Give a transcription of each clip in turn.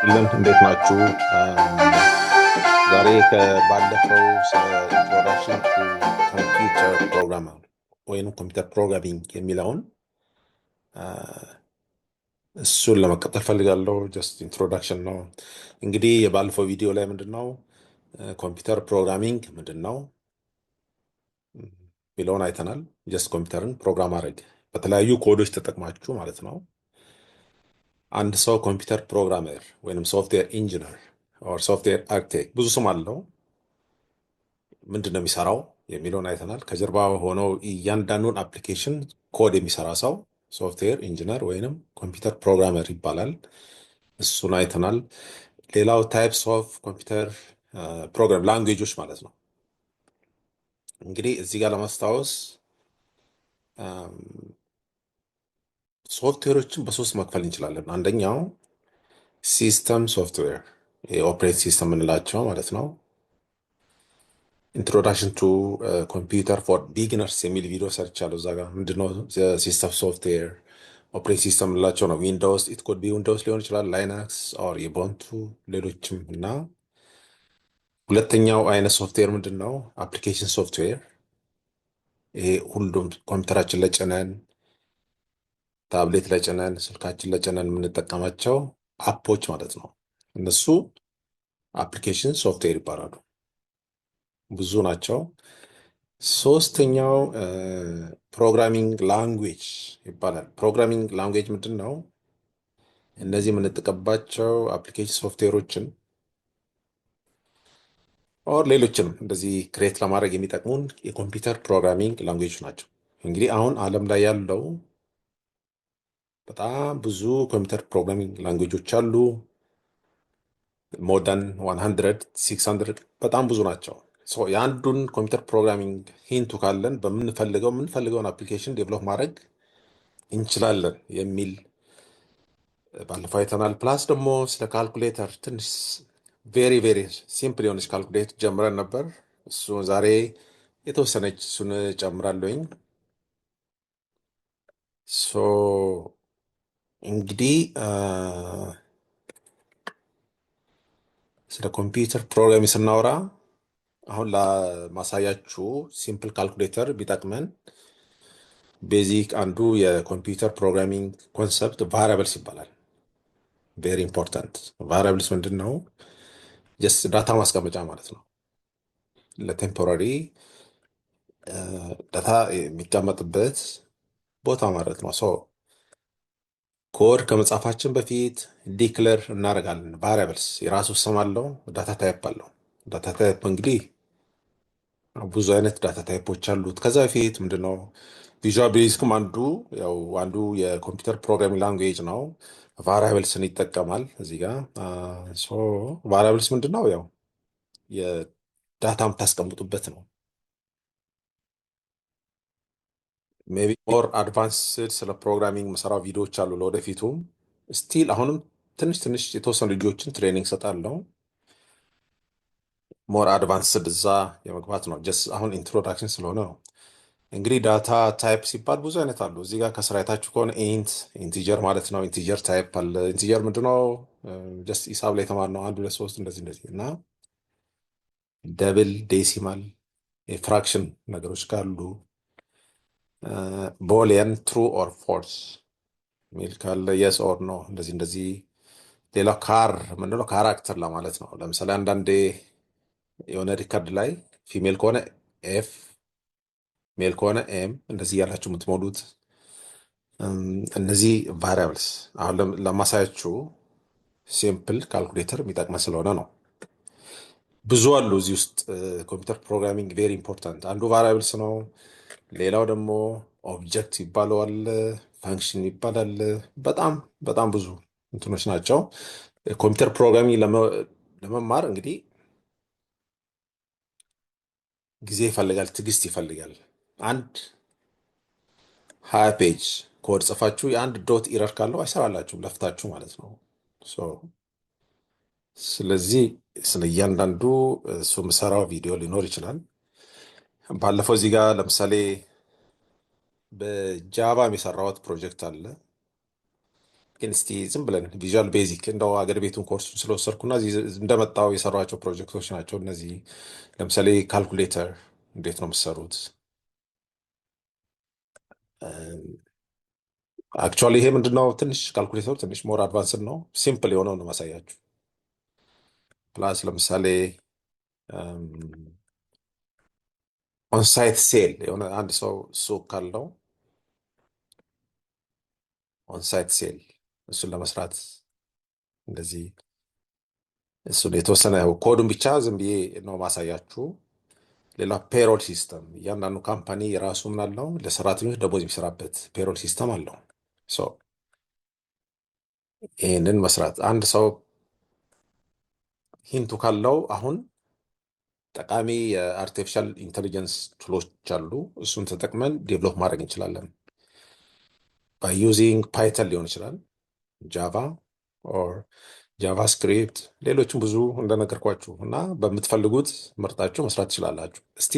ለን እንዴት ናችሁ? ዛሬ ከባለፈው ስለ ኢንትሮዳክሽን ቱ ኮምፒውተር ፕሮግራም ወይም ኮምፒውተር ፕሮግራሚንግ የሚለውን እሱን ለመቀጠል ፈልጋለሁ። ጀስት ኢንትሮዳክሽን ነው። እንግዲህ የባለፈው ቪዲዮ ላይ ምንድን ነው ኮምፒውተር ፕሮግራሚንግ ምንድን ነው የሚለውን አይተናል። ጀስት ኮምፒውተርን ፕሮግራም አድረግ በተለያዩ ኮዶች ተጠቅማችሁ ማለት ነው። አንድ ሰው ኮምፒውተር ፕሮግራመር ወይም ሶፍትዌር ኢንጂነር ኦር ሶፍትዌር አርክቴክት ብዙ ስም አለው። ምንድን ነው የሚሰራው የሚለውን አይተናል። ከጀርባ ሆነው እያንዳንዱን አፕሊኬሽን ኮድ የሚሰራ ሰው ሶፍትዌር ኢንጂነር ወይንም ኮምፒውተር ፕሮግራመር ይባላል። እሱን አይተናል። ሌላው ታይፕስ ኦፍ ኮምፒውተር ፕሮግራም ላንጉዌጆች ማለት ነው። እንግዲህ እዚህ ጋር ለማስታወስ ሶፍትዌሮችን በሶስት መክፈል እንችላለን። አንደኛው ሲስተም ሶፍትዌር የኦፕሬት ሲስተም የምንላቸው ማለት ነው። ኢንትሮዳክሽን ቱ ኮምፒውተር ፎር ቢጊነርስ የሚል ቪዲዮ ሰርቻለሁ። እዛ ጋር ምንድነው ሲስተም ሶፍትዌር ኦፕሬት ሲስተም የምንላቸው ነው። ዊንዶውስ ኢት ኮድ ቢ ዊንዶውስ ሊሆን ይችላል፣ ላይናክስ ኦር የቦንቱ ሌሎችም። እና ሁለተኛው አይነት ሶፍትዌር ምንድን ነው? አፕሊኬሽን ሶፍትዌር። ይሄ ሁሉም ኮምፒውተራችን ላይ ጭነን ታብሌት ላይ ጭነን ስልካችን ላይ ጭነን የምንጠቀማቸው አፖች ማለት ነው። እነሱ አፕሊኬሽን ሶፍትዌር ይባላሉ። ብዙ ናቸው። ሶስተኛው ፕሮግራሚንግ ላንጉዌጅ ይባላል። ፕሮግራሚንግ ላንጉዌጅ ምንድን ነው? እነዚህ የምንጠቀምባቸው አፕሊኬሽን ሶፍትዌሮችን ኦር ሌሎችንም እንደዚህ ክሬት ለማድረግ የሚጠቅሙን የኮምፒውተር ፕሮግራሚንግ ላንጉዌጅ ናቸው። እንግዲህ አሁን ዓለም ላይ ያለው በጣም ብዙ ኮምፒውተር ፕሮግራሚንግ ላንጉዌጆች አሉ። ሞር 100 600 በጣም ብዙ ናቸው። የአንዱን ኮምፒውተር ፕሮግራሚንግ ሂንቱ ካለን የምንፈልገውን አፕሊኬሽን ዴቨሎፕ ማድረግ እንችላለን የሚል ባለፈው አይተናል። ፕላስ ደግሞ ስለ ካልኩሌተር ትንሽ ቬሪ ቬሪ ሲምፕል የሆነች ካልኩሌተር ጀምረን ነበር። እሱ ዛሬ የተወሰነች እሱን ጨምራለሁኝ። እንግዲህ ስለ ኮምፒውተር ፕሮግራሚንግ ስናወራ አሁን ለማሳያችሁ ሲምፕል ካልኩሌተር ቢጠቅመን ቤዚክ አንዱ የኮምፒውተር ፕሮግራሚንግ ኮንሰፕት ቫሪያብልስ ይባላል። ቬሪ ኢምፖርታንት። ቫሪያብልስ ምንድን ነው? ጀስት ዳታ ማስቀመጫ ማለት ነው። ለቴምፖራሪ ዳታ የሚቀመጥበት ቦታ ማለት ነው። ኮድ ከመጻፋችን በፊት ዲክለር እናደርጋለን። ቫሪያብልስ የራሱ ስም አለው፣ ዳታ ታይፕ አለው። ዳታ ታይፕ እንግዲህ ብዙ አይነት ዳታ ታይፖች አሉት። ከዛ በፊት ምንድነው ቪዥዋል ቤዚክም አንዱ የኮምፒውተር ፕሮግራሚንግ ላንጉዌጅ ነው። ቫሪያብልስን ይጠቀማል። እዚህ ጋር ቫሪያብልስ ምንድነው? ያው የዳታ የምታስቀምጡበት ነው። ሜቢ ሞር አድቫንስድ ስለ ፕሮግራሚንግ መሰራው ቪዲዮዎች አሉ ለወደፊቱም። ስቲል አሁንም ትንሽ ትንሽ የተወሰኑ ልጆችን ትሬኒንግ ሰጣለው። ሞር አድቫንስድ እዛ የመግባት ነው። ጀስት አሁን ኢንትሮዳክሽን ስለሆነ ነው። እንግዲህ ዳታ ታይፕ ሲባል ብዙ አይነት አሉ። እዚህ ጋር ከስራ የታችሁ ከሆነ ኢንቲጀር ማለት ነው። ኢንቲጀር ታይፕ አለ። ኢንቲጀር ምንድነው? ጀስት ሂሳብ ላይ የተማርነው 1 2 3 እንደዚህ እና ደብል ዴሲማል የፍራክሽን ነገሮች ካሉ ቦሊየን ትሩ ኦር ፎልስ ሚል ካለ የስ ኦር ኖ እንደዚህ። ሌላው ካር ምንድነው? ካራክተር ለማለት ነው። ለምሳሌ አንዳንዴ የሆነ ሪከርድ ላይ ፊሜል ከሆነ ኤፍ፣ ሜል ከሆነ ኤም እንደዚህ እያላችሁ የምትሞሉት እነዚህ ቫሪያብልስ። አሁን ለማሳያችሁ ሲምፕል ካልኩሌተር የሚጠቅመ ስለሆነ ነው። ብዙ አሉ እዚህ ውስጥ። ኮምፒውተር ፕሮግራሚንግ ቬሪ ኢምፖርታንት አንዱ ቫሪያብልስ ነው። ሌላው ደግሞ ኦብጀክት ይባለዋል፣ ፋንክሽን ይባላል። በጣም በጣም ብዙ እንትኖች ናቸው። ኮምፒውተር ፕሮግራሚንግ ለመማር እንግዲህ ጊዜ ይፈልጋል፣ ትዕግስት ይፈልጋል። አንድ 20 ፔጅ ኮድ ጽፋችሁ የአንድ ዶት ኢረር ካለው አይሰራላችሁም፣ ለፍታችሁ ማለት ነው። ስለዚህ ስለ እያንዳንዱ እሱ የምሰራው ቪዲዮ ሊኖር ይችላል። ባለፈው እዚህ ጋር ለምሳሌ በጃቫ የሰራሁት ፕሮጀክት አለ። ግን እስቲ ዝም ብለን ቪዥዋል ቤዚክ እንደው አገር ቤቱን ኮርሱን ስለወሰድኩና እዚህ እንደመጣው የሰሯቸው ፕሮጀክቶች ናቸው እነዚህ። ለምሳሌ ካልኩሌተር እንዴት ነው የምትሰሩት? አክቹዋሊ ይሄ ምንድነው ትንሽ ካልኩሌተሩ ትንሽ ሞር አድቫንስድ ነው። ሲምፕል የሆነው ነው ማሳያችሁ። ፕላስ ለምሳሌ ኦንሳይት ሴል የሆነ አንድ ሰው ሱቅ ካለው ኦንሳይት ሴል እሱን ለመስራት እንደዚህ እሱን የተወሰነ ኮዱን ብቻ ዝም ብዬ ነው ማሳያችሁ። ሌላ ፔሮል ሲስተም፣ እያንዳንዱ ካምፓኒ የራሱ ምን አለው ለሰራተኞች ደሞዝ የሚሰራበት ፔሮል ሲስተም አለው። ሶ ይህንን መስራት አንድ ሰው ሂንቱ ካለው አሁን ጠቃሚ የአርቲፊሻል ኢንቴሊጀንስ ቱሎች አሉ። እሱን ተጠቅመን ዴቨሎፕ ማድረግ እንችላለን። ባይ ዩዚንግ ፓይተን ሊሆን ይችላል፣ ጃቫ ኦር ጃቫስክሪፕት፣ ሌሎችም ብዙ እንደነገርኳችሁ እና በምትፈልጉት መርጣችሁ መስራት ትችላላችሁ። እስቲ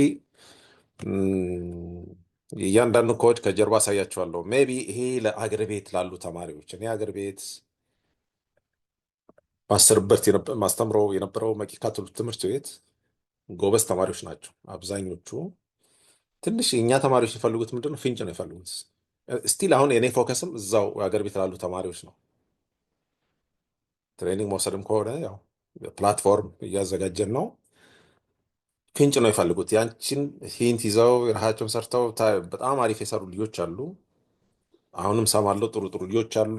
እያንዳንዱ ኮድ ከጀርባ አሳያችኋለሁ። ሜይ ቢ ይሄ ለአገር ቤት ላሉ ተማሪዎች እኔ አገር ቤት ማስተምረው የነበረው መቂ ካቶሊክ ትምህርት ቤት ጎበዝ ተማሪዎች ናቸው አብዛኞቹ። ትንሽ እኛ ተማሪዎች የፈልጉት ምንድነው ፍንጭ ነው የፈልጉት። ስቲል አሁን የኔ ፎከስም እዛው አገር ቤት ላሉ ተማሪዎች ነው። ትሬኒንግ መውሰድም ከሆነ ያው ፕላትፎርም እያዘጋጀን ነው። ፍንጭ ነው የፈልጉት። ያንቺን ሂንት ይዘው የራሳቸውን ሰርተው በጣም አሪፍ የሰሩ ልጆች አሉ። አሁንም ሰማለው ጥሩ ጥሩ ልጆች አሉ።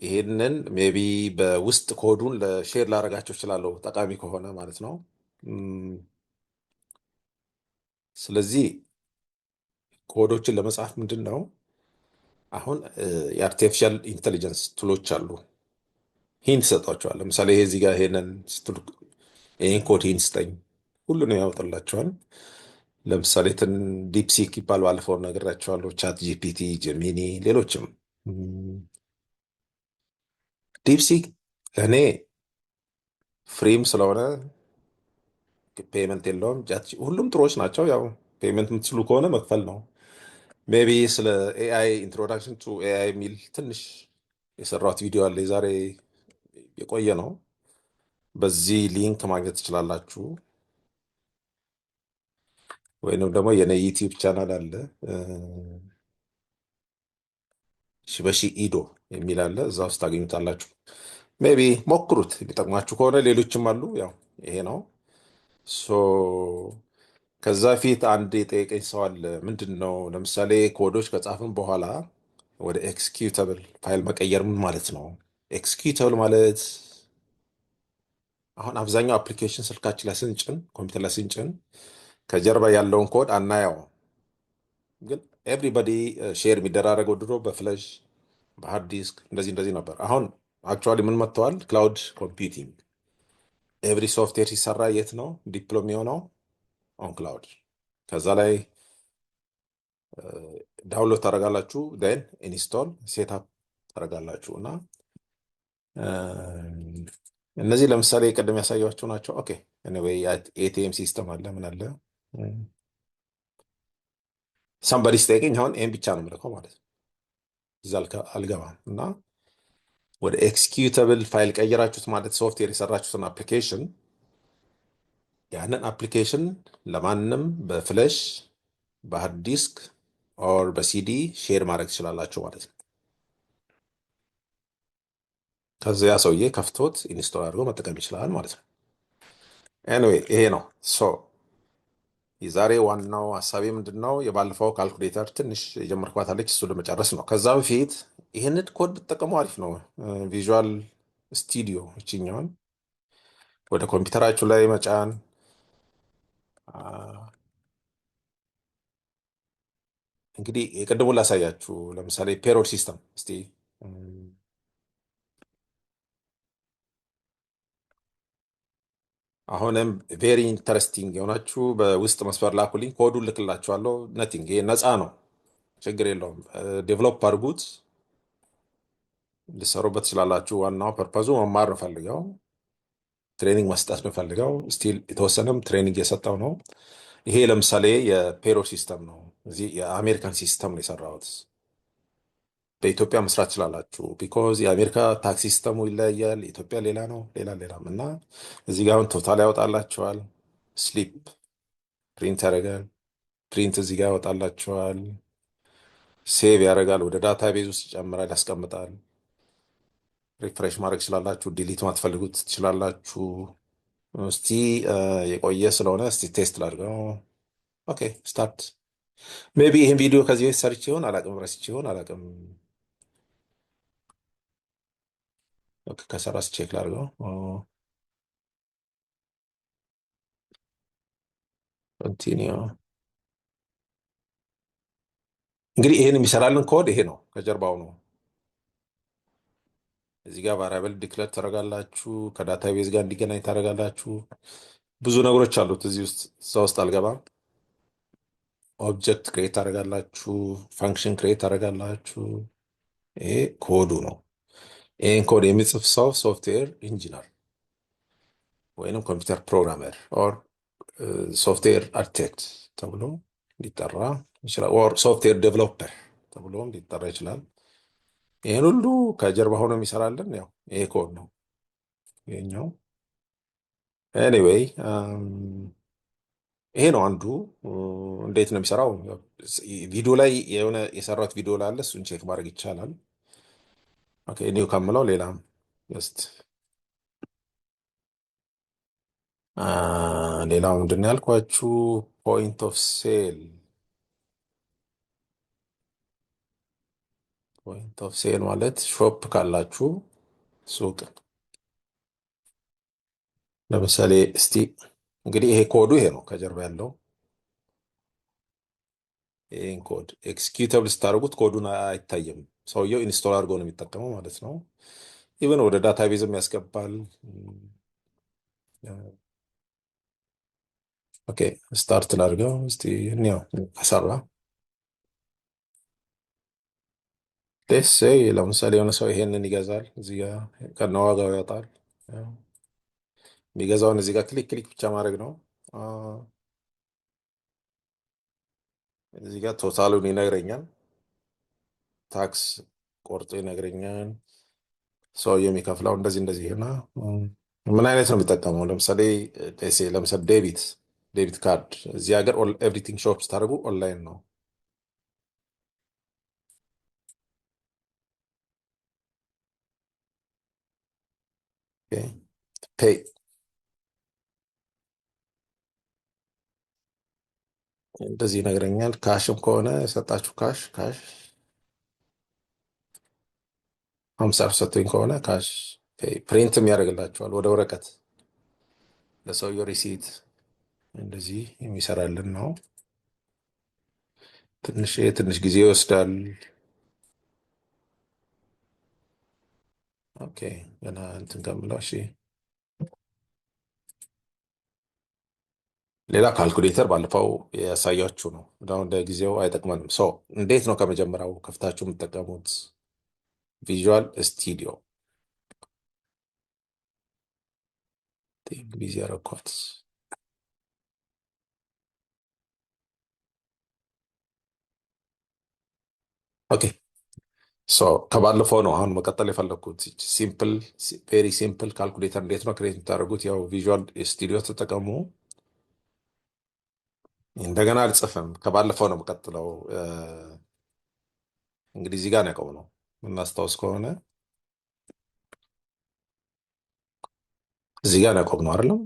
ይሄንን ሜቢ በውስጥ ኮዱን ለሼር ላደርጋቸው እችላለሁ ጠቃሚ ከሆነ ማለት ነው። ስለዚህ ኮዶችን ለመጻፍ ምንድን ነው አሁን የአርቲፊሻል ኢንቴሊጀንስ ቱሎች አሉ። ሂንት ሰጧቸዋል። ለምሳሌ ይሄ እዚህ ጋር ይሄን ኮድ ሂንት ስጠኝ ሁሉንም ያወጣላቸዋል። ለምሳሌ ዲፕሲክ ይባል ባለፈው ነግራቸዋለሁ። ቻት ጂፒቲ፣ ጀሚኒ፣ ሌሎችም። ዲፕሲክ ለእኔ ፍሪም ስለሆነ ፔመንት የለውም። ሁሉም ጥሩዎች ናቸው። ያው ፔመንት የምትችሉ ከሆነ መክፈል ነው። ሜይ ቢ ስለ ኤአይ ኢንትሮዳክሽን ቱ ኤአይ የሚል ትንሽ የሰራሁት ቪዲዮ አለ። የዛሬ የቆየ ነው። በዚህ ሊንክ ማግኘት ትችላላችሁ። ወይንም ደግሞ የኔ ዩቲዩብ ቻናል አለ ሽበሺ ኢዶ የሚል አለ። እዛ ውስጥ ታገኙታላችሁ። ሜይ ቢ ሞክሩት፣ የሚጠቅማችሁ ከሆነ ሌሎችም አሉ። ያው ይሄ ነው። ሶ ከዛ ፊት አንድ የጠየቀኝ ሰው አለ። ምንድን ነው ለምሳሌ ኮዶች ከጻፍን በኋላ ወደ ኤክስኪዩተብል ፋይል መቀየር ምን ማለት ነው? ኤክስኪዩተብል ማለት አሁን አብዛኛው አፕሊኬሽን ስልካችን ላይ ስንጭን፣ ኮምፒውተር ላይ ስንጭን ከጀርባ ያለውን ኮድ አናየው። ግን ኤቭሪባዲ ሼር የሚደራረገው ድሮ በፍለሽ በሃርድ ዲስክ እንደዚህ እንደዚህ ነበር። አሁን አክቹዋሊ ምን መጥተዋል? ክላውድ ኮምፒውቲንግ። ኤቭሪ ሶፍትዌር ሲሰራ የት ነው ዲፕሎም የሆነው? ኦን ክላውድ። ከዛ ላይ ዳውንሎድ ታደርጋላችሁ፣ ን ኢንስቶል ሴትአፕ ታደርጋላችሁ። እና እነዚህ ለምሳሌ ቅድም ያሳያቸው ናቸው። ኦኬ ኤኒዌይ ኤቲኤም ሲስተም አለ ምን አለ ሳምባዲ ስጠይቀኝ አሁን ይህን ብቻ ነው የምልከው ማለት ነው። እዛ አልገባም። እና ወደ ኤክስኪዩተብል ፋይል ቀይራችሁት ማለት ሶፍትዌር የሰራችሁትን አፕሊኬሽን ያንን አፕሊኬሽን ለማንም በፍለሽ በሃርድ ዲስክ ኦር በሲዲ ሼር ማድረግ ትችላላችሁ ማለት ነው። ከዚያ ሰውዬ ከፍቶት ኢንስቶል አድርጎ መጠቀም ይችላል ማለት ነው። ኤኒዌይ ይሄ ነው። ሶ የዛሬ ዋናው ሀሳቤ ምንድን ነው? የባለፈው ካልኩሌተር ትንሽ የጀመርኳት አለች፣ እሱ ለመጨረስ ነው። ከዛ በፊት ይህንን ኮድ ብትጠቀሙ አሪፍ ነው። ቪዥዋል ስቱዲዮ እችኛውን ወደ ኮምፒውተራችሁ ላይ መጫን፣ እንግዲህ የቅድሙን ላሳያችሁ። ለምሳሌ ፔሮል ሲስተም እስቲ አሁንም ቬሪ ኢንተረስቲንግ የሆናችሁ በውስጥ መስመር ላኩልኝ፣ ኮዱን ልክላችኋለሁ። ነቲንግ ይሄ ነፃ ነው፣ ችግር የለውም። ዴቨሎፕ አድርጉት፣ ልሰሩበት ትችላላችሁ። ዋናው ፐርፐዙ መማር ነው ፈልገው፣ ትሬኒንግ መስጠት ነው ፈልገው። ስቲል የተወሰነም ትሬኒንግ የሰጠው ነው። ይሄ ለምሳሌ የፔሮል ሲስተም ነው። እዚህ የአሜሪካን ሲስተም ነው የሰራሁት። በኢትዮጵያ መስራት ትችላላችሁ። ቢኮዝ የአሜሪካ ታክስ ሲስተሙ ይለያያል፣ የኢትዮጵያ ሌላ ነው፣ ሌላ ሌላም እና እዚህ ጋር አሁን ቶታል ያወጣላችኋል። ስሊፕ ፕሪንት ያደርጋል። ፕሪንት እዚህ ጋር ያወጣላችኋል። ሴቭ ያደርጋል፣ ወደ ዳታ ቤዝ ውስጥ ይጨምራል፣ ያስቀምጣል። ሪፍሬሽ ማድረግ ትችላላችሁ። ዲሊት ማትፈልጉት ትችላላችሁ። እስቲ የቆየ ስለሆነ እስቲ ቴስት ላድርገው። ኦኬ ስታርት። ሜቢ ይህን ቪዲዮ ከዚህ በፊት ሰርቼ ይሆን አላቅም፣ ረስቼ ይሆን አላቅም። ኦኬ ከሰራስ ቼክ ላድርገው። ኮንቲኒው። እንግዲህ ይህን የሚሰራልን ኮድ ይሄ ነው፣ ከጀርባው ነው። እዚህ ጋር ቫሪያብል ዲክለር ታደርጋላችሁ፣ ከዳታቤዝ ጋር እንዲገናኝ ታደርጋላችሁ። ብዙ ነገሮች አሉት እዚህ ውስጥ፣ እዛ ውስጥ አልገባም። ኦብጀክት ክሬት ታደርጋላችሁ፣ ፋንክሽን ክሬት ታደርጋላችሁ። ይሄ ኮዱ ነው። ይህን ኮድ የሚጽፍ ሰው ሶፍትዌር ኢንጂነር ወይንም ኮምፒውተር ፕሮግራመር ኦር ሶፍትዌር አርኪቴክት ተብሎ ሊጠራ ይችላል። ኦር ሶፍትዌር ዴቨሎፐር ተብሎ ሊጠራ ይችላል። ይህን ሁሉ ከጀርባ ሆኖ የሚሰራልን ያው ይሄ ኮድ ነው ይሄኛው። ኤኒዌይ ይሄ ነው አንዱ። እንዴት ነው የሚሰራው? ቪዲዮ ላይ የሆነ የሰራሁት ቪዲዮ ላይ አለ፣ እሱን ቼክ ማድረግ ይቻላል። ኦኬ ኒው ከምለው ሌላም ጀስት ሌላው ምንድን ነው ያልኳችሁ? ፖይንት ኦፍ ሴል። ፖይንት ኦፍ ሴል ማለት ሾፕ ካላችሁ ሱቅ። ለምሳሌ እስቲ እንግዲህ ይሄ ኮዱ ይሄ ነው ከጀርባ ያለው። ይህን ኮድ ኤክስኪዩተብል ስታደርጉት ኮዱን አይታይም። ሰውየው ኢንስቶል አድርጎ ነው የሚጠቀመው ማለት ነው። ኢቨን ወደ ዳታቤዝም ያስገባል። ኦኬ ስታርት ላድርገው እስቲ እኒያው ከሰራ ደስ ለምሳሌ የሆነ ሰው ይሄንን ይገዛል፣ እዚህ ጋር ከነዋጋው ያወጣል። የሚገዛውን እዚህ ጋር ክሊክ ክሊክ ብቻ ማድረግ ነው። እዚህ ጋር ቶታሉን ይነግረኛል፣ ታክስ ቆርጦ ይነግረኛል። ሰውየው የሚከፍለው እንደዚህ እንደዚህ እና ምን አይነት ነው የሚጠቀመው? ለምሳሌ ለምሳሌ ዴቢት ካርድ እዚህ ሀገር ኤቭሪቲንግ ሾፕ ስታደርጉ ኦንላይን ነው። ፔይ እንደዚህ ይነግረኛል። ካሽም ከሆነ የሰጣችሁ ካሽ 50 ሰጥቶኝ ከሆነ ካሽ ፕሪንትም ያደርግላቸዋል ወደ ወረቀት ለሰውየው ሪሲት እንደዚህ የሚሰራልን ነው። ትንሽ ጊዜ ይወስዳል። ኦኬ ገና እንትን ከምለው እሺ። ሌላ ካልኩሌተር ባለፈው ያሳያችሁ ነው። አሁን ለጊዜው አይጠቅመንም። እንዴት ነው ከመጀመሪያው ከፍታችሁ የምትጠቀሙት? ቪዥዋል ስቱዲዮ ጊዜ ያረኳት። ኦኬ ከባለፈው ነው አሁን መቀጠል የፈለግኩት። ቬሪ ሲምፕል ካልኩሌተር እንዴት ነው ክሬት የምታደርጉት? ያው ቪዥዋል ስቱዲዮ ተጠቀሙ። እንደገና አልጽፍም፣ ከባለፈው ነው መቀጥለው። እንግዲህ እዚህ ጋር ነው ነው የምናስታውስ ከሆነ እዚህ ጋር ነው ነው አይደለም?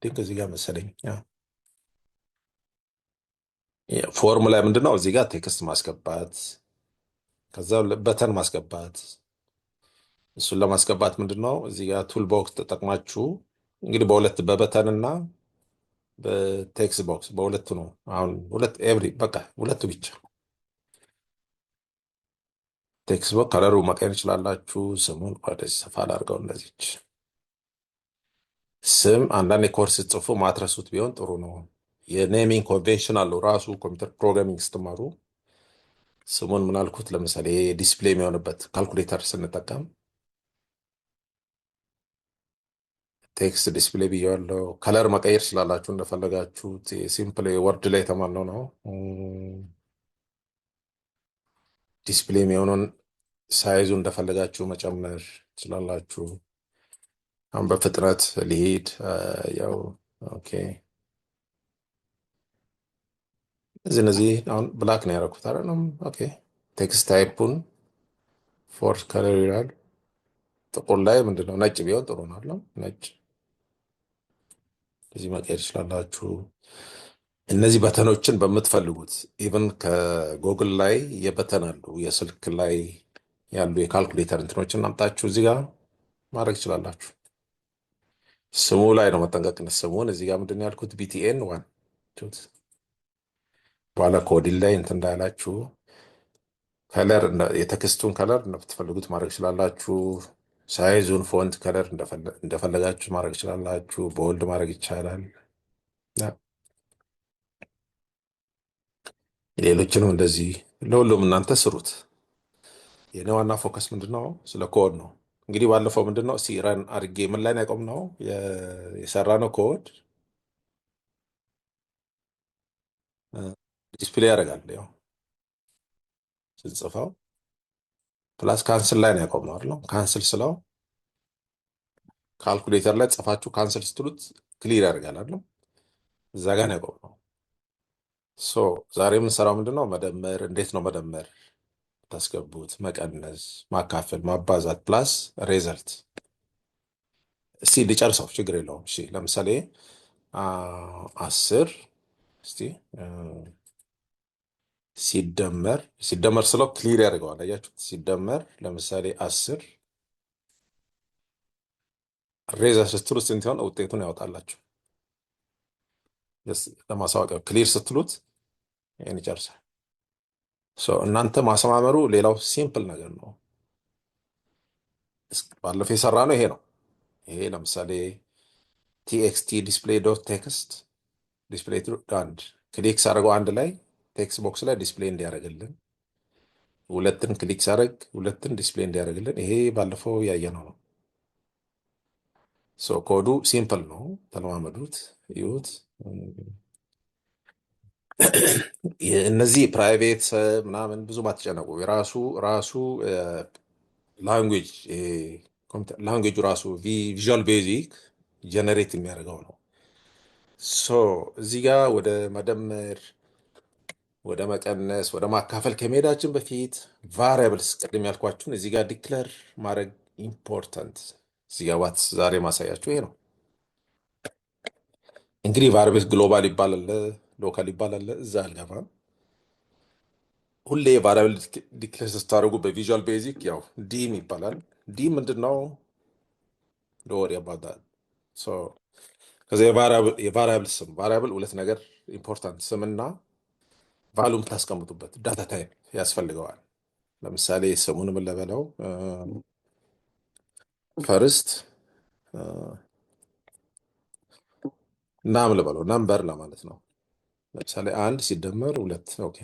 ድንቅ እዚህ ጋር መሰለኝ። ፎርሙላ ምንድነው? እዚህ ጋር ቴክስት ማስገባት፣ ከዛ በተን ማስገባት። እሱን ለማስገባት ምንድነው እዚህ ጋር ቱል ቦክስ ተጠቅማችሁ እንግዲህ በበተን እና በቴክስት ቦክስ በሁለቱ ነው። አሁን በቃ ሁለቱ ብቻ። ቴክስት ቦክስ ከለሩ መቀየር ይችላላችሁ። ስሙን ወደዚህ ሰፋ ላድርገው። እንደዚች ስም አንዳንድ የኮርስ ጽፉ ማትረሱት ቢሆን ጥሩ ነው። የኔሚንግ ኮንቬንሽን አለው ራሱ ኮምፒውተር ፕሮግራሚንግ ስትማሩ። ስሙን ምን አልኩት? ለምሳሌ ዲስፕሌይ የሚሆንበት ካልኩሌተር ስንጠቀም ቴክስት ዲስፕሌይ ብያለሁ። ከለር መቀየር ስላላችሁ እንደፈለጋችሁት ሲምፕል ወርድ ላይ የተማልነው ነው። ዲስፕሌይ የሚሆነውን ሳይዙ እንደፈለጋችሁ መጨመር ትችላላችሁ። አሁን በፍጥነት ሊሄድ ያው ኦኬ። እነዚህ አሁን ብላክ ነው ያደረኩት አይደለም። ኦኬ ቴክስት ታይፑን ፎርስ ከለር ይላል። ጥቁር ላይ ምንድነው ነጭ ቢሆን ጥሩ ነው አይደል? ነጭ እዚህ መቀየር ትችላላችሁ። እነዚህ በተኖችን በምትፈልጉት ኢቨን ከጎግል ላይ የበተን አሉ የስልክ ላይ ያሉ የካልኩሌተር እንትኖችን አምጣችሁ እዚህ ጋር ማድረግ ትችላላችሁ። ስሙ ላይ ነው መጠንቀቅ። ስሙን እዚህ ጋር ምንድን ነው ያልኩት? ቢቲኤን ዋን በኋላ ኮዲን ላይ እንትን እንዳያላችሁ። ከለር የቴክስቱን ከለር እንደምትፈልጉት ማድረግ ትችላላችሁ። ሳይዙን ፎንት ከለር እንደፈለጋችሁ ማድረግ ትችላላችሁ። ቦልድ ማድረግ ይቻላል። ሌሎችንም እንደዚህ ለሁሉም እናንተ ስሩት። የኔ ዋና ፎከስ ምንድነው? ስለ ኮድ ነው። እንግዲህ ባለፈው ምንድነው ረን አድርጌ ምን ላይ ነው ያቆምነው? የሰራነው ኮድ ዲስፕሌይ ያደርጋል። ያው ስንጽፈው ፕላስ ካንስል ላይ ነው ያቆምነው አይደል? ካንስል ስለው ካልኩሌተር ላይ ጽፋችሁ ካንስል ስትሉት ክሊር ያደርጋል አይደል? እዛ ጋር ነው ያቆምነው። ሶ ዛሬ የምንሰራው ምንድነው? መደመር። እንዴት ነው መደመር ታስገቡት? መቀነስ፣ ማካፈል፣ ማባዛት ፕላስ ሬዘልት። እስቲ ልጨርሰው፣ ችግር የለውም። እሺ ለምሳሌ 10 እስቲ ሲደመር ስለው ክሊር ያደርገዋል። አያችሁት? ሲደመር ለምሳሌ 10 ሬዛ ስትሉት ስንት ይሆን? ውጤቱን ያወጣላችሁ። ለማሳወቅ ክሊር ስትሉት ይህን ይጨርሳል። እናንተ ማሰማመሩ ሌላው ሲምፕል ነገር ነው። ባለፈው የሰራ ነው ይሄ ነው። ይሄ ለምሳሌ ቲኤክስቲ ዲስፕሌይ ዶት ቴክስት ዲስፕሌይ አንድ ክሊክ ሳደርገው አንድ ላይ ቴክስት ቦክስ ላይ ዲስፕሌይ እንዲያደርግልን፣ ሁለትን ክሊክ ሳደርግ ሁለትን ዲስፕሌይ እንዲያደርግልን፣ ይሄ ባለፈው ያየነው ነው። ኮዱ ሲምፕል ነው። ተለማመዱት፣ ይዩት። እነዚህ ፕራይቬት ምናምን ብዙ አትጨነቁ። ራሱ ላንጉዌጁ ራሱ ቪዥዋል ቤዚክ ጀነሬት የሚያደርገው ነው። እዚህ ጋር ወደ መደመር፣ ወደ መቀነስ፣ ወደ ማካፈል ከመሄዳችን በፊት ቫሪያብልስ ቅድም ያልኳችሁን እዚህ ጋር ዲክለር ማድረግ ኢምፖርታንት። እዚህ ጋር ዋት ዛሬ ማሳያችሁ ይሄ ነው። እንግዲህ ቫሪያብልስ ግሎባል ይባላል፣ ሎካል ይባላል። እዛ አልገባም። ሁሌ ቫሪያብል ዲክሌር ስታደርጉ በቪዥዋል ቤዚክ ያው ዲም ይባላል። ዲም ምንድን ነው? ዶር ያባዳል። ከዚ የቫሪያብል ስም ቫሪያብል ሁለት ነገር ኢምፖርታንት፣ ስምና ቫሉም ታስቀምጡበት ዳታ ታይፕ ያስፈልገዋል። ለምሳሌ ስሙን ምን ልበለው? ፈርስት ናም ልበለው፣ ነምበር ለማለት ነው። ለምሳሌ 1 ሲደመር 2። ኦኬ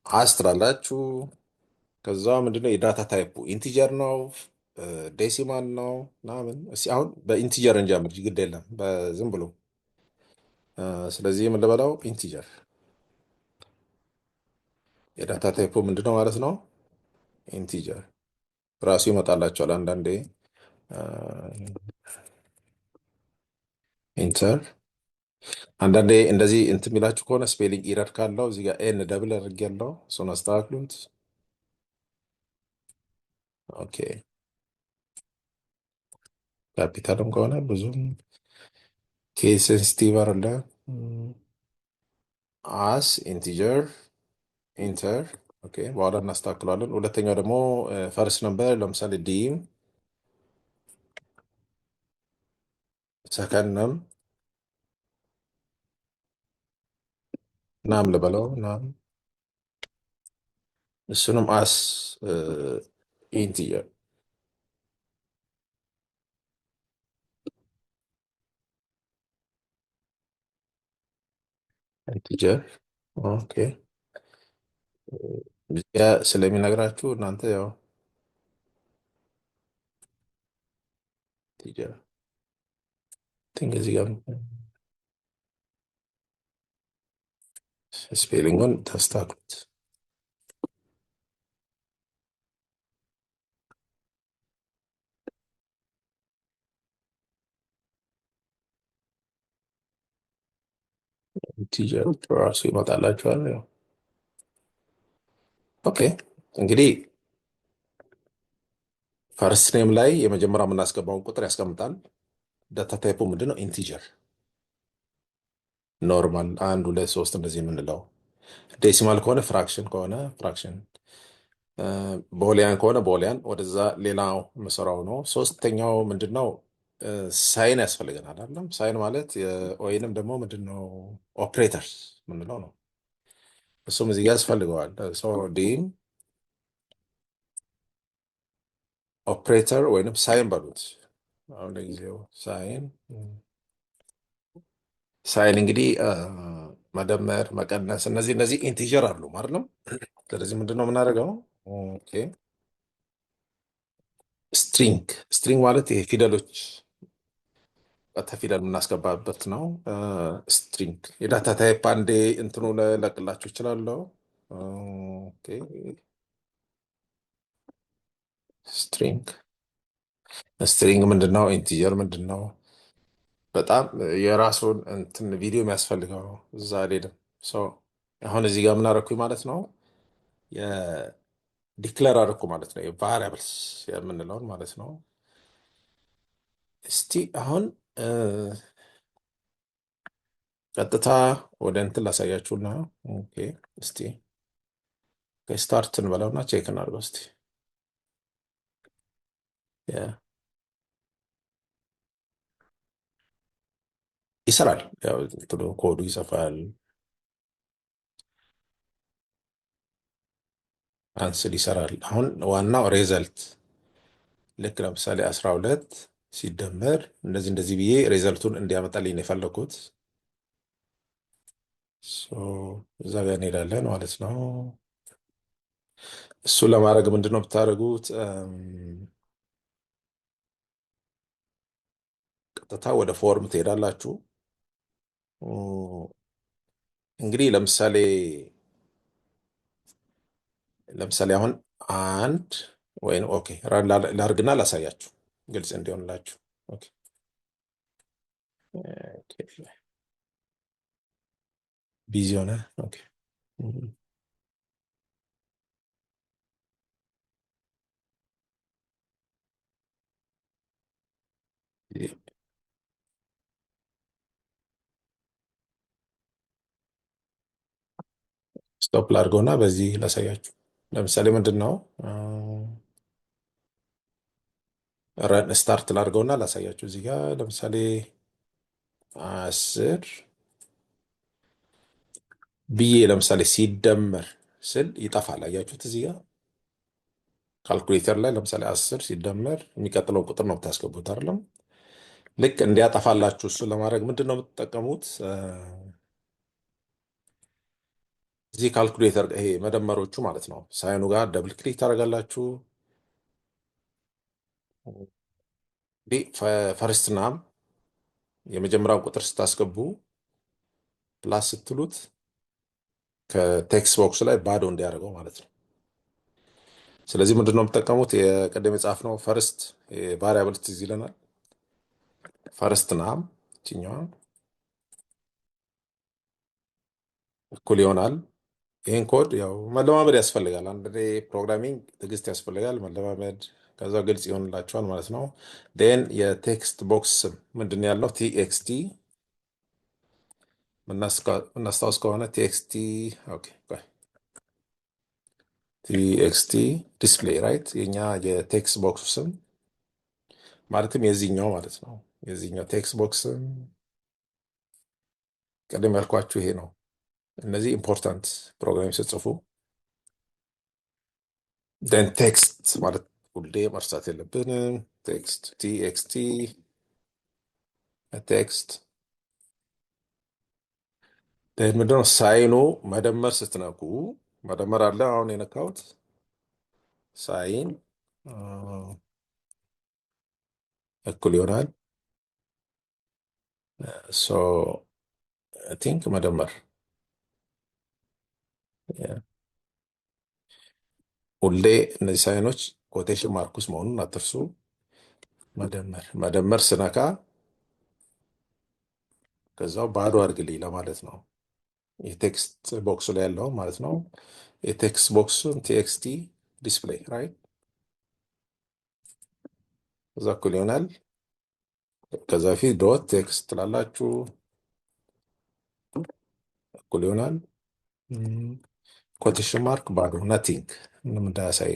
አስትራላችሁ። ከዛ ምንድነው የዳታ ታይፑ? ኢንቲጀር ነው ዴሲማል ነው ምናምን። አሁን በኢንቲጀር እንጀምር፣ ግድ የለም በዝም ብሎ። ስለዚህ የምንበላው ኢንቲጀር። የዳታ ታይፑ ምንድነው ማለት ነው? ኢንቲጀር። ራሱ ይመጣላቸዋል አንዳንዴ። ኢንተር። አንዳንዴ እንደዚህ እንትን የሚላችሁ ከሆነ ስፔሊንግ ኢረር ካለው እዚህ ጋር ኤን ደብል አድርግ ያለው እሱን አስተካክሉት። ኦኬ ካፒታልም ከሆነ ብዙም ኬስ ሴንሲቲቭ አለ። አስ ኢንቲጀር ኢንተር። ኦኬ በኋላ እናስተካክለዋለን። ሁለተኛው ደግሞ ፈርስት ነምበር ለምሳሌ ዲም፣ ሰከንድም ናም ልበለው ናም፣ እሱንም አስ ኢንቲጀር ኢንቲጀር። ኦኬ ስለሚነግራችሁ እናንተ ያው ኢንቲጀር ቲንክ እዚህ ጋር ስፔሊንጉን ተስተካክሉት። ኢንቲጀር ራሱ ይመጣላችኋል። ያው ኦኬ እንግዲህ ፈርስት ኔም ላይ የመጀመሪያ የምናስገባውን ቁጥር ያስቀምጣል። ዳታ ታይፑ ምንድን ነው? ኢንቲጀር ኖርማል፣ አንድ ሁለት ሶስት እንደዚህ የምንለው። ዴሲማል ከሆነ ፍራክሽን ከሆነ ፍራክሽን፣ ቦሊያን ከሆነ ቦሊያን። ወደዛ ሌላው ምሰራው ነው። ሶስተኛው ምንድን ነው? ሳይን ያስፈልገናል አይደለም? ሳይን ማለት ወይንም ደግሞ ምንድን ነው ኦፕሬተር ምንለው ነው። እሱም እዚህ ጋር ያስፈልገዋል። ዲም ኦፕሬተር ወይንም ሳይን በሉት። አሁን ለጊዜው ሳይን ሳይን እንግዲህ መደመር፣ መቀነስ እነዚህ እነዚህ ኢንቲጀር አሉ አይደለም? ስለዚህ ምንድን ነው የምናደርገው? ኦኬ ስትሪንግ ስትሪንግ ማለት ይሄ ፊደሎች ፊደል የምናስገባበት ነው። ስትሪንግ የዳታ ታይፕ አንዴ እንትኑ ለቅላችሁ ይችላለሁ። ኦኬ ስትሪንግ ስትሪንግ ምንድን ነው? ኢንቲጀር ምንድን ነው? በጣም የራሱን እንትን ቪዲዮ የሚያስፈልገው ነው። እዛ አልሄድም። አሁን እዚህ ጋር የምናደርኩኝ ማለት ነው የዲክለር አደረኩ ማለት ነው የቫሪያብልስ የምንለውን ማለት ነው። እስቲ አሁን ቀጥታ ወደ እንትን ላሳያችሁና ኦኬ እስቲ ስታርት እንበለውና ቼክ እናድርገው እስቲ ይሰራል። ያው እንትኑ ኮዱ ይሰፋል፣ አንስል ይሰራል። አሁን ዋናው ሬዘልት ልክ ለምሳሌ 12 ሲደመር እንደዚህ እንደዚህ ብዬ ሬዘልቱን እንዲያመጣልኝ ነው የፈለኩት። እዛ ጋር እንሄዳለን ማለት ነው። እሱን ለማድረግ ምንድን ነው የምታደርጉት? ቀጥታ ወደ ፎርም ትሄዳላችሁ። እንግዲህ ለምሳሌ አሁን አንድ ወይም ኦኬ ላርግና ላሳያችሁ ግልጽ እንዲሆንላችሁ። ኦኬ ቢዚ ሆነ። ኦኬ ስቶፕ ላድርገውና በዚህ ላሳያችሁ። ለምሳሌ ምንድን ነው ረን ስታርት ላድርገውና ላሳያችሁ። እዚህ ጋር ለምሳሌ 10 ብዬ ለምሳሌ ሲደመር ስል ይጠፋል። አያችሁት? እዚህ ጋር ካልኩሌተር ላይ ለምሳሌ 10 ሲደመር የሚቀጥለው ቁጥር ነው የምታስገቡት አይደለም? ልክ እንዲያጠፋላችሁ እሱን ለማድረግ ምንድን ነው የምትጠቀሙት? እዚህ ካልኩሌተር ይሄ መደመሮቹ ማለት ነው ሳይኑ ጋር ደብል ክሊክ ታደርጋላችሁ። ፈርስት ናም የመጀመሪያውን ቁጥር ስታስገቡ ፕላስ ስትሉት ከቴክስት ቦክስ ላይ ባዶ እንዲያደርገው ማለት ነው። ስለዚህ ምንድን ነው የምትጠቀሙት? የቀደም የጻፍነው ፈርስት ቫሪያብል ትዝ ይለናል። ፈርስት ናም ችኛዋ እኩል ይሆናል። ይህን ኮድ ያው መለማመድ ያስፈልጋል። አንድ ፕሮግራሚንግ ትዕግስት ያስፈልጋል፣ መለማመድ። ከዛ ግልጽ ይሆንላቸዋል ማለት ነው። ን የቴክስት ቦክስ ስም ምንድን ነው ያለው? ቲኤክስቲ ምናስታውስ ከሆነ ቲኤክስቲ ቲኤክስቲ ዲስፕሌይ ራይት፣ የኛ የቴክስት ቦክስ ስም ማለትም የዚህኛው ማለት ነው። የዚህኛው ቴክስት ቦክስ ስም ቅድም ያልኳችሁ ይሄ ነው። እነዚህ ኢምፖርታንት ፕሮግራም ስጽፉ ደን ቴክስት ማለት ሁሌ መርሳት የለብንም። ቴክስት ቲኤክስቲ ቴክስት ደን ምንድነው ሳይኑ መደመር ስትነኩ መደመር አለ። አሁን የነካሁት ሳይን እኩል ይሆናል ሶ ቲንክ መደመር ሁሌ እነዚህ ሳይኖች ኮቴሽን ማርኩስ መሆኑን አትርሱ። መደመር መደመር ስነካ ከዛው ባዶ አድርግልኝ ለማለት ነው። የቴክስት ቦክሱ ላይ ያለው ማለት ነው። የቴክስት ቦክሱን ቲኤክስቲ ዲስፕሌይ ራይት እዛ እኩል ይሆናል። ከዛ በፊት ዶት ቴክስት ትላላችሁ እኩል ይሆናል ኮቴሽን ማርክ ባዶ ነቲንግ ምንም እንዳያሳይ።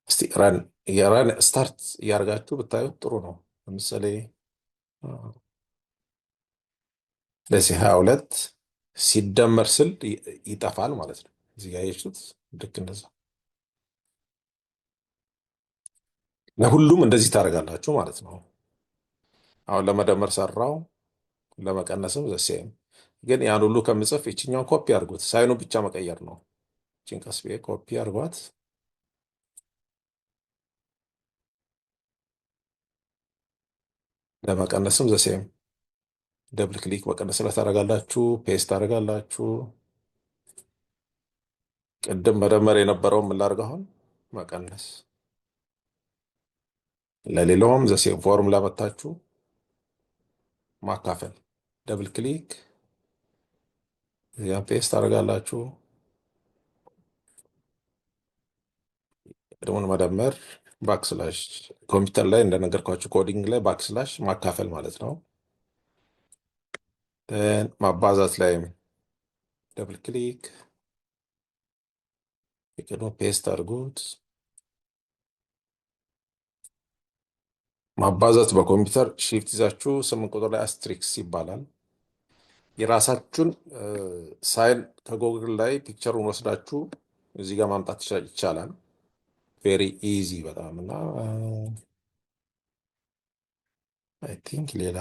እስቲ ረን ስታርት እያደርጋችሁ ብታዩት ጥሩ ነው። ለምሳሌ ለዚህ 22 ሲደመር ስል ይጠፋል ማለት ነው። እዚህ ጋር ያያችሁት ልክ እንደዛ ለሁሉም እንደዚህ ታደርጋላችሁ ማለት ነው። አሁን ለመደመር ሰራው፣ ለመቀነስም ዘሴም። ግን ያን ሁሉ ከምጽፍ ይችኛውን ኮፒ አድርጉት። ሳይኑ ብቻ መቀየር ነው። ይችን ቀስ ብዬ ኮፒ አድርጓት። ለመቀነስም ዘሴም ደብል ክሊክ መቀነስ ላይ ታደርጋላችሁ፣ ፔስት ታደርጋላችሁ። ቅድም መደመር የነበረውን ምን ላድርግ አሁን መቀነስ። ለሌላውም ዘሴም ፎርሙላ መታችሁ ማካፈል፣ ደብል ክሊክ እዚያ ፔስት ታደርጋላችሁ። ቅድሙን መደመር ባክስላሽ ኮምፒውተር ላይ እንደነገርኳችሁ ኮዲንግ ላይ ባክስላሽ ማካፈል ማለት ነው። ማባዛት ላይ ደብል ክሊክ የቅድሞ ፔስት አድርጉት። ማባዛት በኮምፒውተር ሺፍት ይዛችሁ 8 ቁጥር ላይ አስትሪክስ ይባላል። የራሳችሁን ሳይን ከጎግል ላይ ፒክቸሩን ወስዳችሁ እዚህ ጋር ማምጣት ይቻላል። ቬሪ ኢዚ በጣም እና አይ ቲንክ ሌላ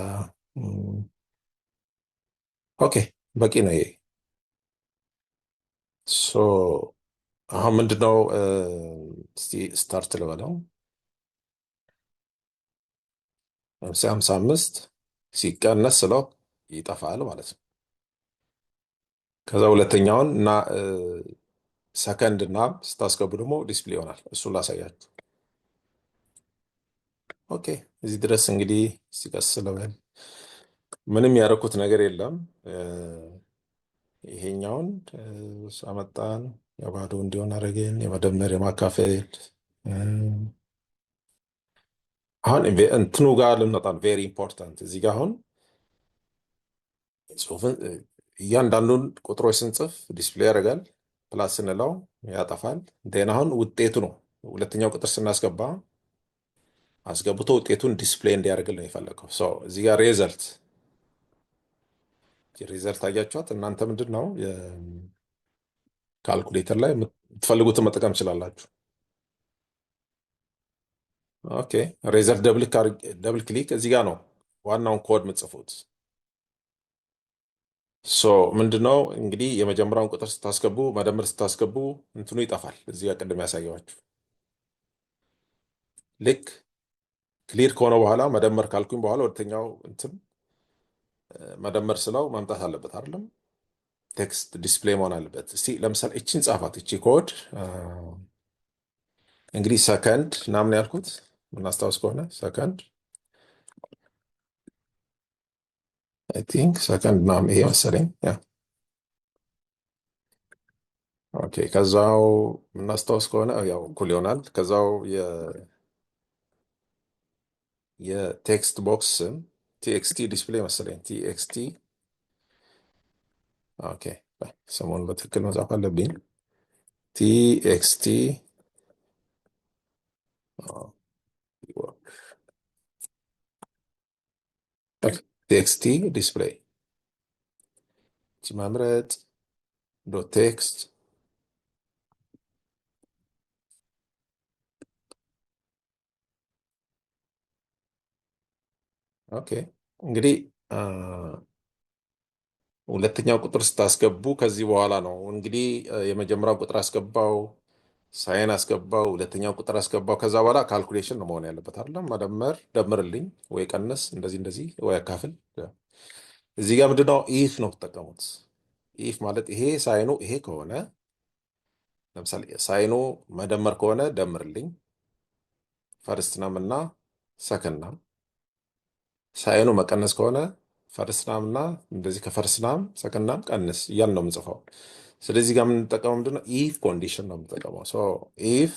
ኦኬ በቂ ነው ይሄ። ሶ አሁን ምንድነው እስቲ ስታርት ልበለው። 55 ሲቀነስ ስለው ይጠፋል ማለት ነው። ከዛ ሁለተኛውን እና ሰከንድ እና ስታስገቡ ደግሞ ዲስፕሌይ ይሆናል። እሱን ላሳያችሁ። ኦኬ እዚህ ድረስ እንግዲህ ሲቀስ ልበል። ምንም ያደረኩት ነገር የለም። ይሄኛውን አመጣን የባዶ እንዲሆን አደረግን። የመደመር የማካፈል አሁን እንትኑ ጋር ልንመጣን ቬሪ ኢምፖርታንት። እዚህ ጋር አሁን ጽሁፍን እያንዳንዱን ቁጥሮች ስንጽፍ ዲስፕሌይ ያደርጋል። ፕላስ ስንለው ያጠፋል። ዴን አሁን ውጤቱ ነው። ሁለተኛው ቁጥር ስናስገባ አስገብቶ ውጤቱን ዲስፕሌይ እንዲያደርግልን የፈለገው ሰው እዚህ ጋር ሪዘልት አያችኋት እናንተ ምንድን ነው ካልኩሌተር ላይ የምትፈልጉትን መጠቀም ትችላላችሁ። ኦኬ ሪዘልት ደብል ክሊክ እዚህ ጋር ነው ዋናውን ኮድ የምትጽፉት። ሶ ምንድነው እንግዲህ የመጀመሪያውን ቁጥር ስታስገቡ መደመር ስታስገቡ እንትኑ ይጠፋል። እዚህ ጋር ቅድም ያሳየዋችሁ ልክ ክሊር ከሆነ በኋላ መደመር ካልኩኝ በኋላ ሁለተኛው እንትን መደመር ስለው መምጣት አለበት አይደለም። ቴክስት ዲስፕሌይ መሆን አለበት። እስቲ ለምሳሌ እቺን ጻፋት። እቺ ኮድ እንግዲህ ሰከንድ ምናምን ያልኩት ምናስታውስ ከሆነ ሰከንድ አይ ቲንክ ሰከንድ ምናምን ይሄ መሰለኝ ያ ኦኬ። ከዛው ምናስታውስ ከሆነ ያው እኩል ይሆናል። ከዛው የቴክስት ቦክስ ቲኤክስቲ ዲስፕሌይ መሰለኝ ቲኤክስቲ ኦኬ። ስሙን በትክክል መጻፍ አለብኝ። ቲኤክስቲ ቲኤክስቲ ዲስፕሌይ መምረጥ ዶት ቴክስት ኦኬ። እንግዲህ ሁለተኛው ቁጥር ስታስገቡ ከዚህ በኋላ ነው እንግዲህ የመጀመሪያው ቁጥር አስገባው። ሳይን አስገባው፣ ሁለተኛው ቁጥር አስገባው። ከዛ በኋላ ካልኩሌሽን ነው መሆን ያለበት አይደለም። መደመር፣ ደምርልኝ፣ ወይ ቀንስ፣ እንደዚህ እንደዚህ፣ ወይ አካፍል። እዚህ ጋር ምንድነው ኢፍ ነው የምትጠቀሙት። ኢፍ ማለት ይሄ ሳይኑ ይሄ ከሆነ ለምሳሌ ሳይኑ መደመር ከሆነ ደምርልኝ ፈርስት ናም እና ሰከንድ ናም። ሳይኑ መቀነስ ከሆነ ፈርስት ናም እና እንደዚህ ከፈርስት ናም ሰከንድ ናም ቀንስ እያልን ነው የምንጽፈው። ስለዚህ ጋር የምንጠቀመው ምንድነው ኢፍ ኮንዲሽን ነው የምንጠቀመው። ኢፍ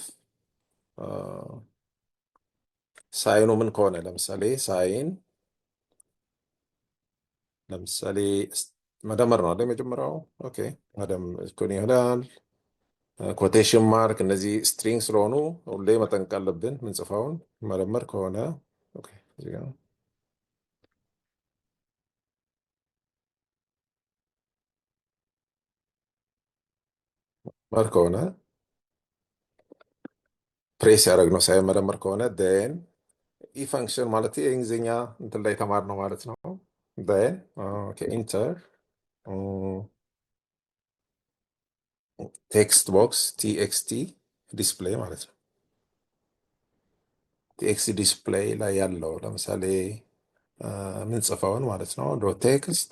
ሳይኑ ምን ከሆነ ለምሳሌ ሳይን ለምሳሌ መደመር ነው አይደል የመጀመሪያው። ኦኬ መደመር ይሆናል። ኮቴሽን ማርክ እነዚህ ስትሪንግ ስለሆኑ ሁሌ መጠንቀቅ አለብን ምንጽፈውን። መደመር ከሆነ ኦኬ እዚህ ጋር መደመር ከሆነ ፕሬስ ያደረግነው ሳይን መደመር ከሆነ ን ኢ ፈንክሽን ማለት የእንግሊዝኛ እንትን ላይ የተማርነው ማለት ነው። ን ኢንተር ቴክስት ቦክስ ቲኤክስቲ ዲስፕሌይ ማለት ነው። ቲኤክስቲ ዲስፕሌይ ላይ ያለው ለምሳሌ ምንጽፈውን ማለት ነው ዶት ቴክስት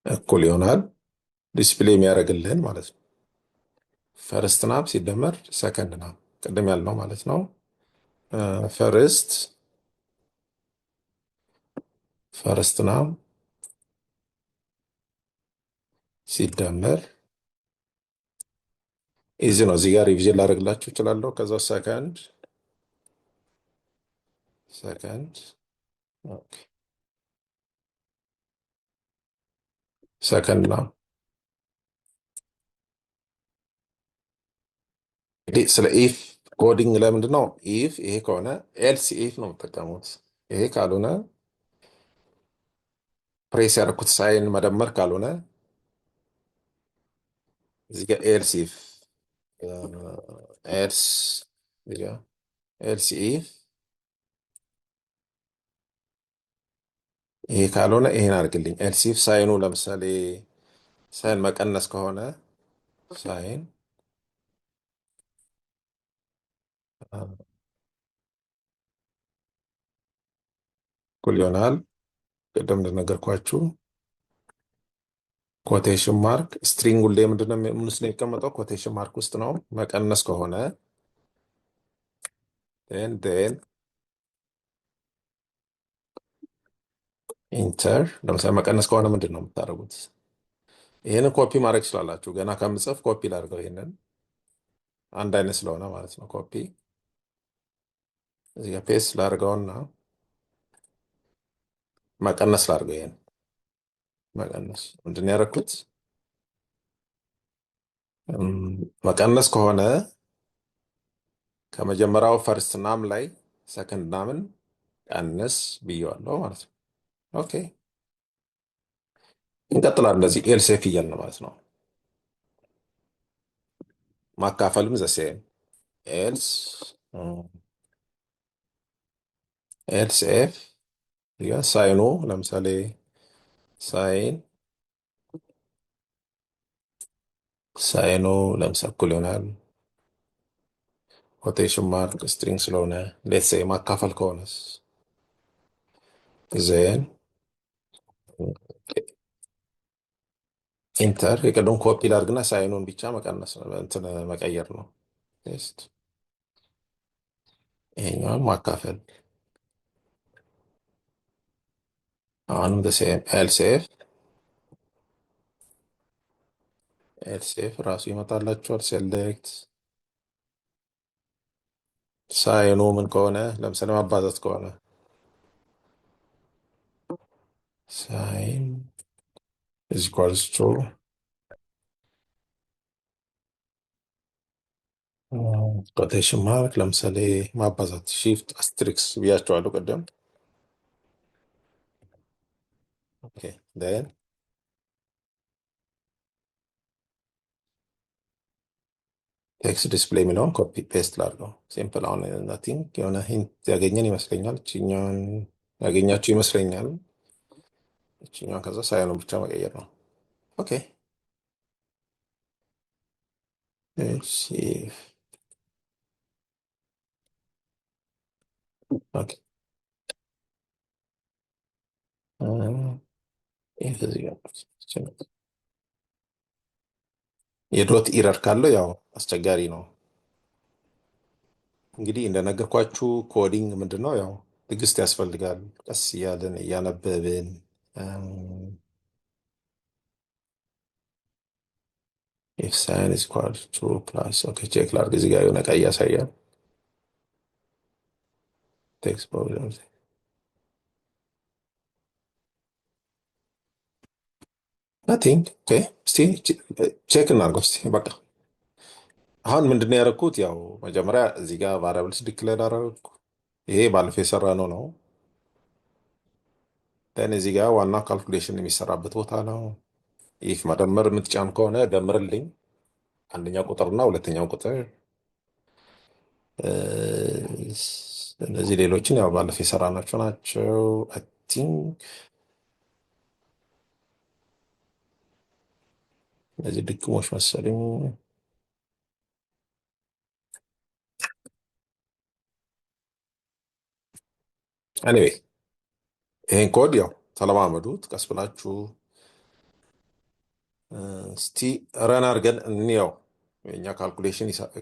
እኩል ይሆናል ዲስፕሌይ የሚያደርግልን ማለት ነው። ፈርስት ናም ሲደመር ሰከንድ ናም ቅድም ያልነው ማለት ነው። ፈርስት ናም ሲደመር ኢዚ ነው። እዚህ ጋር ሪቪዥን ላደርግላችሁ እችላለሁ። ከዛ ሰከንድ ሰከንድ ናም እንግዲህ ስለ ኢፍ ኮዲንግ ለምንድን ነው ኢፍ ይሄ ከሆነ ኤልስ ኢፍ ነው የምጠቀሙት። ይሄ ካልሆነ ፕሬስ ያደረኩት ሳይን መደመር ካልሆነ እዚህ ጋር ኤልስ ኢፍ ኤልስ ኢፍ ይሄ ካልሆነ ይሄን አድርግልኝ። ኤልስ ኢፍ ሳይኑ ለምሳሌ ሳይን መቀነስ ከሆነ ሳይን እኩል ይሆናል ቅድም እንደነገርኳችሁ ኮቴሽን ማርክ ስትሪንግ ሁሌ ምንድነው ምን ውስጥ ነው የሚቀመጠው? ኮቴሽን ማርክ ውስጥ ነው። መቀነስ ከሆነ ን ኢንተር። ለምሳሌ መቀነስ ከሆነ ምንድን ነው የምታደርጉት? ይህንን ኮፒ ማድረግ ትችላላችሁ። ገና ከምጽፍ ኮፒ ላድርገው። ይህንን አንድ አይነት ስለሆነ ማለት ነው። ኮፒ እዚህ ጋር ፔስት ላድርገውና መቀነስ ላድርገው። ይሄን መቀነስ ምንድን ነው ያደረኩት? መቀነስ ከሆነ ከመጀመሪያው ፈርስት ናም ላይ ሰከንድ ናምን ቀንስ ብየዋለሁ ማለት ነው። ኦኬ እንቀጥላለን። እንደዚህ ኤልሴፍ እያልን ማለት ነው። ማካፈልም ዘሴም ኤልስ ኤፍ ሳይኑ ለምሳሌ ሳይኑ ለምሳሌ እኩል ይሆናል ኮቴሽን ማርክ ስትሪንግ ስለሆነ ሌትስ ሴይ ማካፈል ከሆነስ ዜን ኢንተር የቀደም ኮፒ ላድርግና ሳይኑን ብቻ መቀነስ እንትን መቀየር ነው። ቴስት ይሄኛውን ማካፈል አሁንም ሴም ኤልሴፍ ራሱ ይመጣላችኋል። ሴሌክት ሳይኑ ምን ከሆነ ለምሳሌ ማባዛት ከሆነ ሳይን is equals to ኮቴሽን ማርክ ለምሳሌ ማባዛት ሺፍት አስትሪክስ ብያቸዋለሁ ቀደም። ኦኬ ዴን ቴክስት ዲስፕሌይ የሚለውን ኮፒ ፔስት ላድርገው። ሲምፕል። አሁን ናቲንግ የሆነ ሂንት ያገኘን ይመስለኛል። ችኛውን ያገኛችሁ ይመስለኛል። እችኛዋን ከዛ ሳይኑን ብቻ መቀየር ነው። ኦኬ እሺ ኦኬ አ፣ ይሄ እዚህ ጋር የዶት ኢረር ካለው ያው አስቸጋሪ ነው። እንግዲህ እንደነገርኳችሁ ኮዲንግ ምንድን ነው ያው ትዕግስት ያስፈልጋል። ቀስ እያልን እያነበብን ኢፍ ሳይን ኢዝ ኢኳል ቱ ፕላስ ኦኬ ቼክ ላድርግ። እዚህ ጋር የሆነ ቀይ ያሳያል። ቴክስት ፕሮብለም ናቲንግ ኦኬ። እስቲ ቼክ እናድርገው እስቲ በቃ አሁን ምንድን ነው ያደረኩት? ያው መጀመሪያ እዚህ ጋር ቫሪያብልስ ዲክሌር አደረግኩ። ይሄ ባለፈው የሰራ ነው። ደን እዚህ ጋር ዋና ካልኩሌሽን የሚሰራበት ቦታ ነው። ይህ መደመር የምትጫን ከሆነ ደምርልኝ አንደኛው ቁጥርና ሁለተኛው ቁጥር። እ፣ እነዚህ ሌሎችን ያው ባለፈው የሰራናቸው ናቸው። አይ ቲንክ እነዚህ ድግሞች መሰለኝ። ኤኒዌይ ይሄን ኮድ ያው ተለማመዱት ቀስ ብላችሁ። እስቲ ረን አድርገን እንየው። የኛ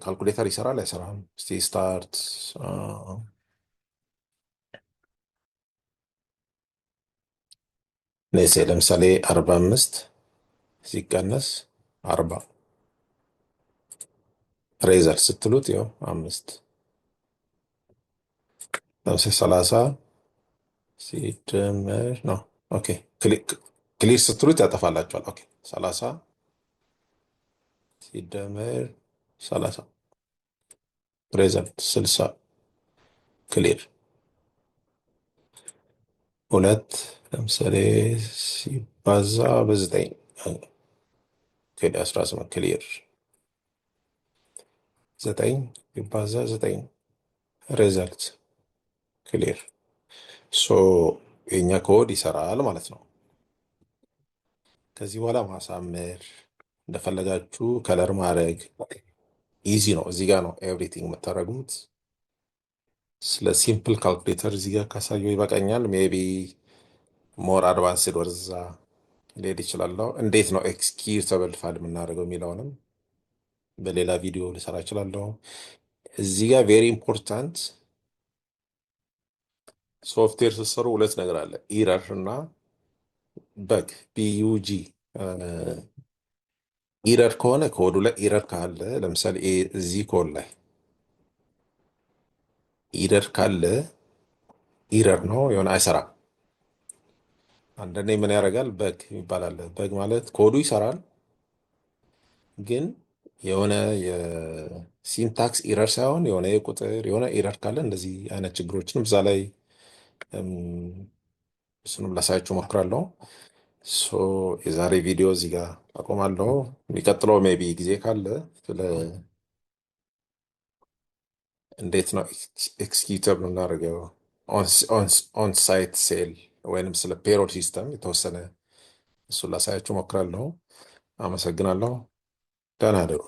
ካልኩሌተር ይሰራል አይሰራም? እስቲ ስታርት ነሴ ለምሳሌ 45 ሲቀነስ 40 ሬዘር ስትሉት ያው 5 ለምሳሌ 30 ሲደመር ነው። ኦኬ ክሊር ስትሉት ያጠፋላቸዋል። ኦኬ 30 ሲደመር 30 ሬዘልት 60 ክሊር። ሁለት ለምሳሌ ሲባዛ በ9 18 ክሊር። 9 ሲባዛ 9 ሬዘልት ክሊር። ሶ የኛ ኮድ ይሰራል ማለት ነው። ከዚህ በኋላ ማሳመር እንደፈለጋችሁ ከለር ማድረግ ኢዚ ነው። እዚህ ጋር ነው ኤቭሪቲንግ የምታደርጉት። ስለ ሲምፕል ካልኩሌተር እዚህ ጋር ካሳየው ይበቃኛል። ሜቢ ሞር አድቫንስድ ወደዛ ሊሄድ ይችላለሁ። እንዴት ነው ኤክስኪዩተብል ፋይል የምናደርገው የሚለውንም በሌላ ቪዲዮ ልሰራ እችላለሁ። እዚህ ጋር ቬሪ ኢምፖርታንት ሶፍትዌር ስትሰሩ ሁለት ነገር አለ፣ ኢረር እና በግ ቢዩጂ። ኢረር ከሆነ ኮዱ ላይ ኢረር ካለ ለምሳሌ እዚህ ኮድ ላይ ኢረር ካለ ኢረር ነው የሆነ አይሰራም። አንዳንዴ ምን ያደርጋል በግ ይባላል። በግ ማለት ኮዱ ይሰራል ግን የሆነ የሲንታክስ ኢረር ሳይሆን የሆነ የቁጥር የሆነ ኢረር ካለ እንደዚህ አይነት ችግሮችንም እዛ ላይ እም፣ እሱንም ላሳያችሁ ሞክራለሁ። ሶ የዛሬ ቪዲዮ እዚህ ጋር አቆማለሁ። የሚቀጥለው ሜቢ ጊዜ ካለ ስለ እንዴት ነው ኤክስኪዩተብል የምናደርገው ኦን ሳይት ሴል ወይንም ስለ ፔሮል ሲስተም የተወሰነ እሱን ላሳያችሁ ሞክራለሁ። አመሰግናለሁ። ደህና እደሩ።